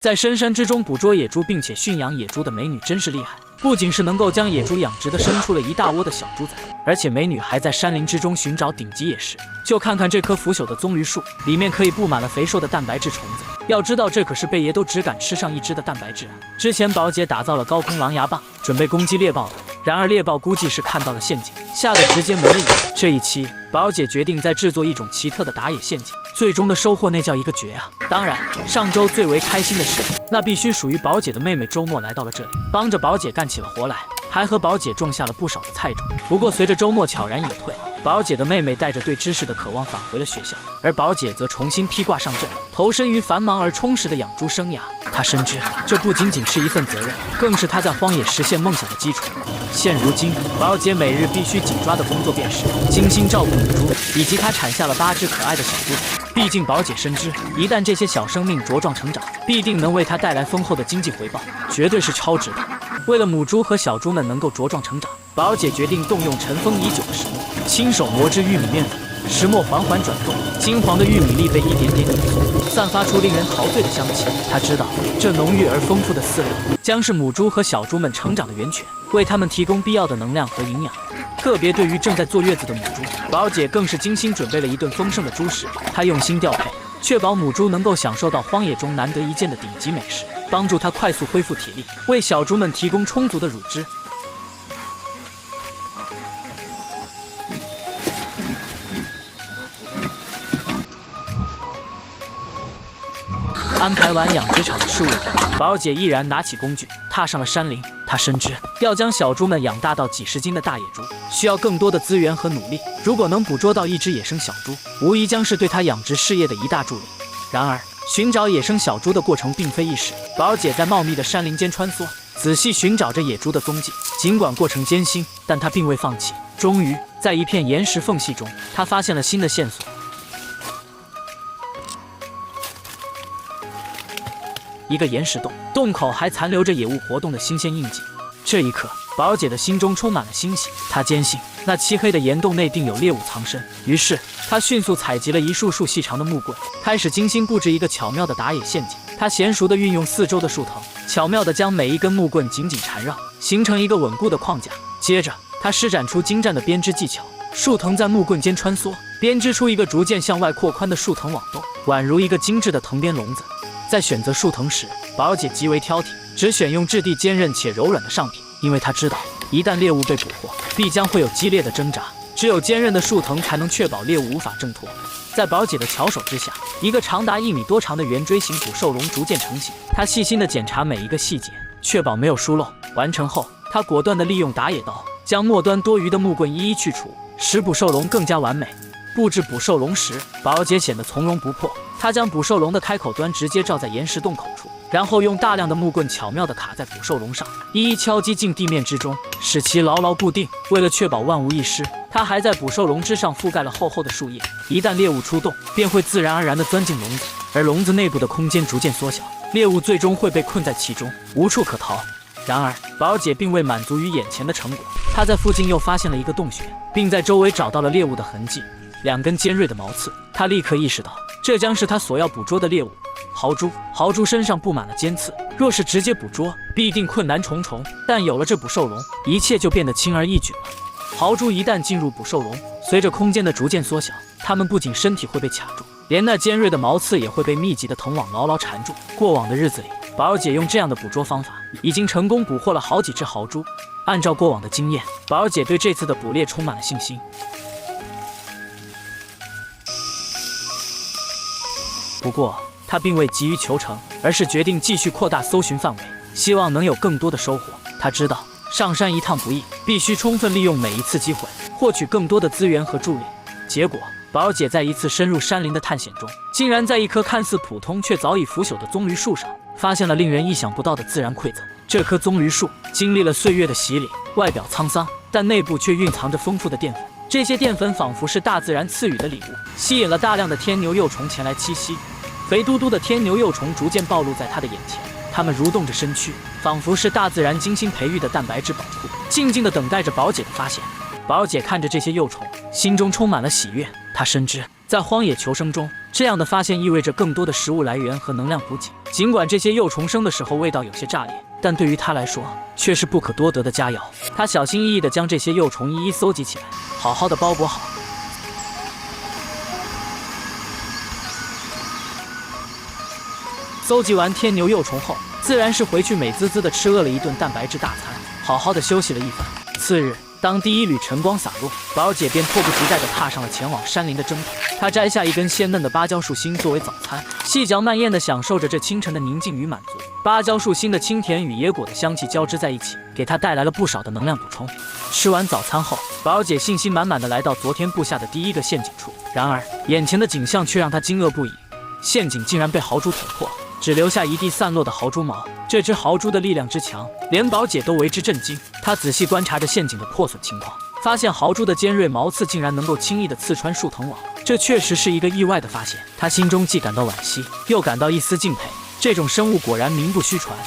在深山之中捕捉野猪并且驯养野猪的美女真是厉害，不仅是能够将野猪养殖的生出了一大窝的小猪仔，而且美女还在山林之中寻找顶级野食。就看看这棵腐朽的棕榈树，里面可以布满了肥硕的蛋白质虫子。要知道，这可是贝爷都只敢吃上一只的蛋白质啊！之前宝姐打造了高空狼牙棒，准备攻击猎豹的，然而猎豹估计是看到了陷阱，吓得直接没了影。这一期，宝姐决定再制作一种奇特的打野陷阱，最终的收获那叫一个绝啊！当然，上周最为开心的是，那必须属于宝姐的妹妹周末来到了这里，帮着宝姐干起了活来，还和宝姐种下了不少的菜种。不过随着周末悄然隐退，宝姐的妹妹带着对知识的渴望返回了学校，而宝姐则重新披挂上阵，投身于繁忙而充实的养猪生涯。她深知，这不仅仅是一份责任，更是她在荒野实现梦想的基础。现如今，宝姐每日必须紧抓的工作便是精心照顾母猪，以及她产下了8只可爱的小猪仔。毕竟宝姐深知，一旦这些小生命茁壮成长，必定能为她带来丰厚的经济回报，绝对是超值的。为了母猪和小猪们能够茁壮成长，宝姐决定动用尘封已久的石磨，亲手磨制玉米面粉。石磨缓缓转动，金黄的玉米粒被一点点碾碎，散发出令人陶醉的香气。她知道，这浓郁而丰富的饲料将是母猪和小猪们成长的源泉，为它们提供必要的能量和营养。特别对于正在坐月子的母猪，宝姐更是精心准备了一顿丰盛的猪食。她用心调配，确保母猪能够享受到荒野中难得一见的顶级美食，帮助它快速恢复体力，为小猪们提供充足的乳汁。安排完养殖场的事务后，宝姐毅然拿起工具，踏上了山林。她深知，要将小猪们养大到几十斤的大野猪，需要更多的资源和努力。如果能捕捉到一只野生小猪，无疑将是对她养殖事业的一大助力。然而，寻找野生小猪的过程并非易事。宝姐在茂密的山林间穿梭，仔细寻找着野猪的踪迹。尽管过程艰辛，但她并未放弃。终于，在一片岩石缝隙中，她发现了新的线索。一个岩石洞，洞口还残留着野物活动的新鲜印记。这一刻，宝姐的心中充满了欣喜。她坚信那漆黑的岩洞内定有猎物藏身。于是，她迅速采集了一束束细长的木棍，开始精心布置一个巧妙的打野陷阱。她娴熟地运用四周的树藤，巧妙地将每一根木棍紧紧缠绕，形成一个稳固的框架。接着，她施展出精湛的编织技巧，树藤在木棍间穿梭，编织出一个逐渐向外扩宽的树藤网洞，宛如一个精致的藤编笼子。在选择树藤时，宝姐极为挑剔，只选用质地坚韧且柔软的上品，因为她知道，一旦猎物被捕获，必将会有激烈的挣扎，只有坚韧的树藤才能确保猎物无法挣脱。在宝姐的巧手之下，一个长达1米多长的圆锥形捕兽笼逐渐成型。她细心地检查每一个细节，确保没有疏漏。完成后，她果断地利用打野刀，将末端多余的木棍一一去除，使捕兽笼更加完美。布置捕兽笼时，宝姐显得从容不迫。她将捕兽笼的开口端直接罩在岩石洞口处，然后用大量的木棍巧妙地卡在捕兽笼上，一一敲击进地面之中，使其牢牢固定。为了确保万无一失，她还在捕兽笼之上覆盖了厚厚的树叶，一旦猎物出动，便会自然而然地钻进笼子，而笼子内部的空间逐渐缩小，猎物最终会被困在其中，无处可逃。然而，宝姐并未满足于眼前的成果，她在附近又发现了一个洞穴，并在周围找到了猎物的痕迹，2根尖锐的毛刺。她立刻意识到，这将是她所要捕捉的猎物——豪猪。豪猪身上布满了尖刺，若是直接捕捉，必定困难重重。但有了这捕兽笼，一切就变得轻而易举了。豪猪一旦进入捕兽笼，随着空间的逐渐缩小，它们不仅身体会被卡住，连那尖锐的毛刺也会被密集的藤网牢牢缠住。过往的日子里，宝姐用这样的捕捉方法，已经成功捕获了好几只豪猪。按照过往的经验，宝姐对这次的捕猎充满了信心。不过，他并未急于求成，而是决定继续扩大搜寻范围，希望能有更多的收获。他知道上山一趟不易，必须充分利用每一次机会，获取更多的资源和助力。结果，宝姐在一次深入山林的探险中，竟然在一棵看似普通却早已腐朽的棕榈树上，发现了令人意想不到的自然馈赠。这棵棕榈树经历了岁月的洗礼，外表沧桑，但内部却蕴藏着丰富的淀粉。这些淀粉仿佛是大自然赐予的礼物，吸引了大量的天牛幼虫前来栖息。肥嘟嘟的天牛幼虫逐渐暴露在他的眼前，它们蠕动着身躯，仿佛是大自然精心培育的蛋白质宝库，静静地等待着宝姐的发现。宝姐看着这些幼虫，心中充满了喜悦。她深知，在荒野求生中，这样的发现意味着更多的食物来源和能量补给。尽管这些幼虫生的时候味道有些炸裂，但对于他来说却是不可多得的佳肴。他小心翼翼地将这些幼虫一一搜集起来，好好的包裹好。搜集完天牛幼虫后，自然是回去美滋滋的吃饿了一顿蛋白质大餐，好好的休息了一番。次日，当第一缕晨光洒落，宝姐便迫不及待地踏上了前往山林的征途。她摘下一根鲜嫩的芭蕉树心作为早餐，细嚼慢咽地享受着这清晨的宁静与满足。芭蕉树心的清甜与野果的香气交织在一起，给她带来了不少的能量补充。吃完早餐后，宝姐信心满满地来到昨天布下的第一个陷阱处。然而，眼前的景象却让她惊愕不已，陷阱竟然被豪猪捅破，只留下一地散落的豪猪毛。这只豪猪的力量之强，连宝姐都为之震惊。她仔细观察着陷阱的破损情况，发现豪猪的尖锐毛刺竟然能够轻易地刺穿树藤网，这确实是一个意外的发现。她心中既感到惋惜，又感到一丝敬佩。这种生物果然名不虚传。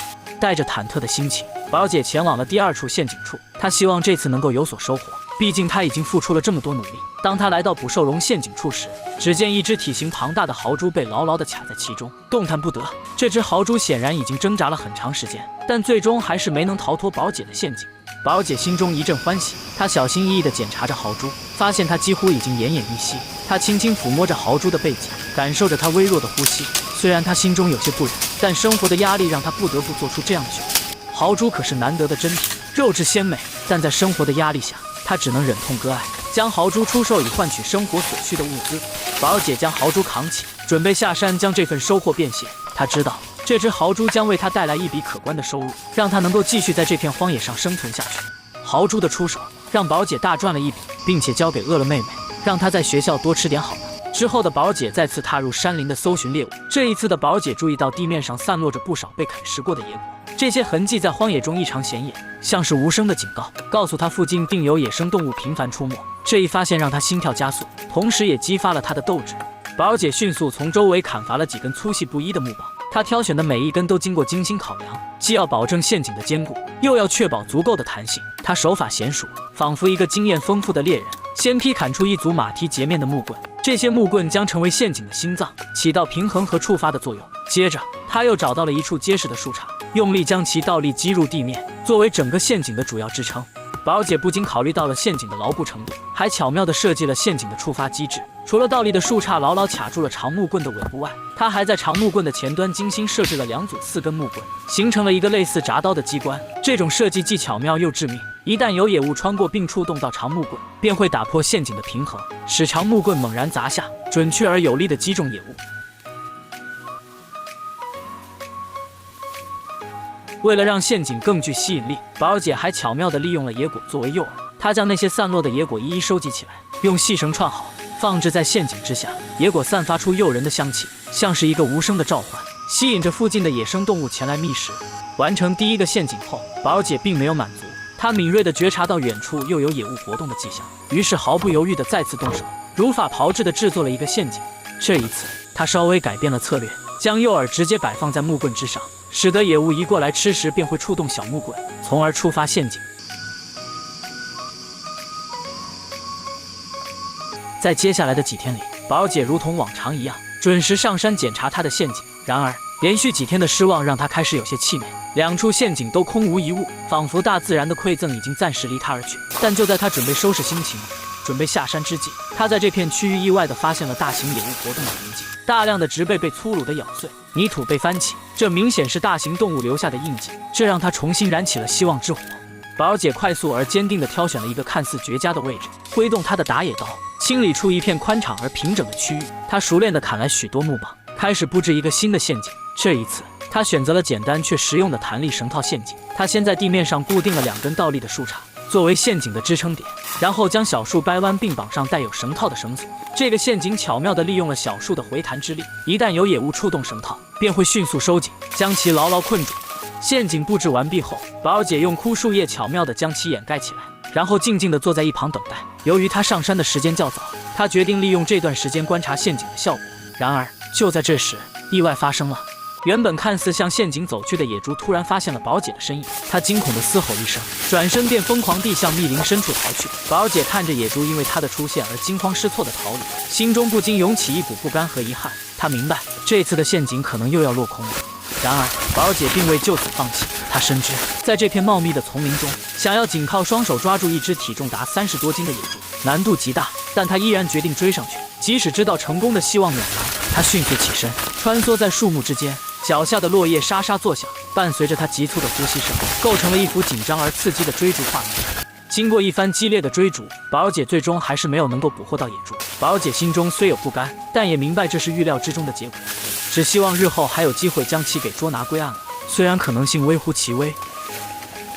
带着忐忑的心情，宝姐前往了第二处陷阱处。她希望这次能够有所收获，毕竟她已经付出了这么多努力。当她来到捕兽笼陷阱处时，只见一只体型庞大的豪猪被牢牢地卡在其中，动弹不得。这只豪猪显然已经挣扎了很长时间，但最终还是没能逃脱宝姐的陷阱。宝姐心中一阵欢喜，她小心翼翼地检查着豪猪，发现它几乎已经奄奄一息。她轻轻抚摸着豪猪的背脊，感受着它微弱的呼吸。虽然她心中有些不忍，但生活的压力让她不得不做出这样的选择。豪猪可是难得的珍品，肉质鲜美，但在生活的压力下，她只能忍痛割爱，将豪猪出售以换取生活所需的物资。宝姐将豪猪扛起，准备下山将这份收获变现。她知道这只豪猪将为她带来一笔可观的收入，让她能够继续在这片荒野上生存下去。豪猪的出手让宝姐大赚了一笔，并且交给饿了妹妹，让她在学校多吃点好的。之后的宝姐再次踏入山林的搜寻猎物，这一次的宝姐注意到地面上散落着不少被啃食过的野果，这些痕迹在荒野中异常显眼，像是无声的警告，告诉她附近定有野生动物频繁出没。这一发现让她心跳加速，同时也激发了她的斗志。宝姐迅速从周围砍伐了几根粗细不一的木棒，她挑选的每一根都经过精心考量，既要保证陷阱的坚固，又要确保足够的弹性。她手法娴熟，仿佛一个经验丰富的猎人，先劈砍出一组马蹄截面的木棍，这些木棍将成为陷阱的心脏，起到平衡和触发的作用。接着，她又找到了一处结实的树杈，用力将其倒立击入地面，作为整个陷阱的主要支撑。宝姐不仅考虑到了陷阱的牢固程度，还巧妙地设计了陷阱的触发机制。除了倒立的树杈牢牢卡住了长木棍的尾部外，她还在长木棍的前端精心设置了2组4根木棍，形成了一个类似铡刀的机关。这种设计既巧妙又致命，一旦有野物穿过并触动到长木棍，便会打破陷阱的平衡，使长木棍猛然砸下，准确而有力地击中野物。为了让陷阱更具吸引力，宝姐还巧妙地利用了野果作为诱饵。她将那些散落的野果一一收集起来，用细绳串好，放置在陷阱之下。野果散发出诱人的香气，像是一个无声的召唤，吸引着附近的野生动物前来觅食。完成第一个陷阱后，宝姐并没有满足，她敏锐地觉察到远处又有野物活动的迹象，于是毫不犹豫地再次动手，如法炮制地制作了一个陷阱。这一次，她稍微改变了策略，将诱饵直接摆放在木棍之上，使得野物一过来吃时便会触动小木棍，从而触发陷阱。在接下来的几天里，宝姐如同往常一样准时上山检查她的陷阱。然而，连续几天的失望让她开始有些气馁，2处陷阱都空无一物，仿佛大自然的馈赠已经暂时离她而去。但就在她准备收拾心情，准备下山之际，她在这片区域意外地发现了大型野物活动的痕迹。大量的植被被粗鲁地咬碎，泥土被翻起，这明显是大型动物留下的印记，这让她重新燃起了希望之火。宝姐快速而坚定地挑选了一个看似绝佳的位置，挥动她的打野刀，清理出一片宽敞而平整的区域。她熟练地砍来许多木棒，开始布置一个新的陷阱。这一次，她选择了简单却实用的弹力绳套陷阱。她先在地面上固定了2根倒立的树杈，作为陷阱的支撑点，然后将小树掰弯并绑上带有绳套的绳索。这个陷阱巧妙地利用了小树的回弹之力，一旦有野物触动绳套，便会迅速收紧，将其牢牢困住。陷阱布置完毕后，宝姐用枯树叶巧妙地将其掩盖起来，然后静静地坐在一旁等待。由于她上山的时间较早，她决定利用这段时间观察陷阱的效果。然而，就在这时，意外发生了。原本看似向陷阱走去的野猪突然发现了宝姐的身影，它惊恐地嘶吼一声，转身便疯狂地向密林深处逃去。宝姐看着野猪因为她的出现而惊慌失措地逃离，心中不禁涌起一股不甘和遗憾。她明白这次的陷阱可能又要落空了。然而，宝姐并未就此放弃。她深知，在这片茂密的丛林中，想要仅靠双手抓住一只体重达30多斤的野猪，难度极大。但她依然决定追上去，即使知道成功的希望渺茫。她迅速起身，穿梭在树木之间，脚下的落叶沙沙作响，伴随着她急促的呼吸声，构成了一幅紧张而刺激的追逐画面。经过一番激烈的追逐，宝姐最终还是没有能够捕获到野猪。宝姐心中虽有不甘，但也明白这是预料之中的结果，只希望日后还有机会将其给捉拿归案了。虽然可能性微乎其微，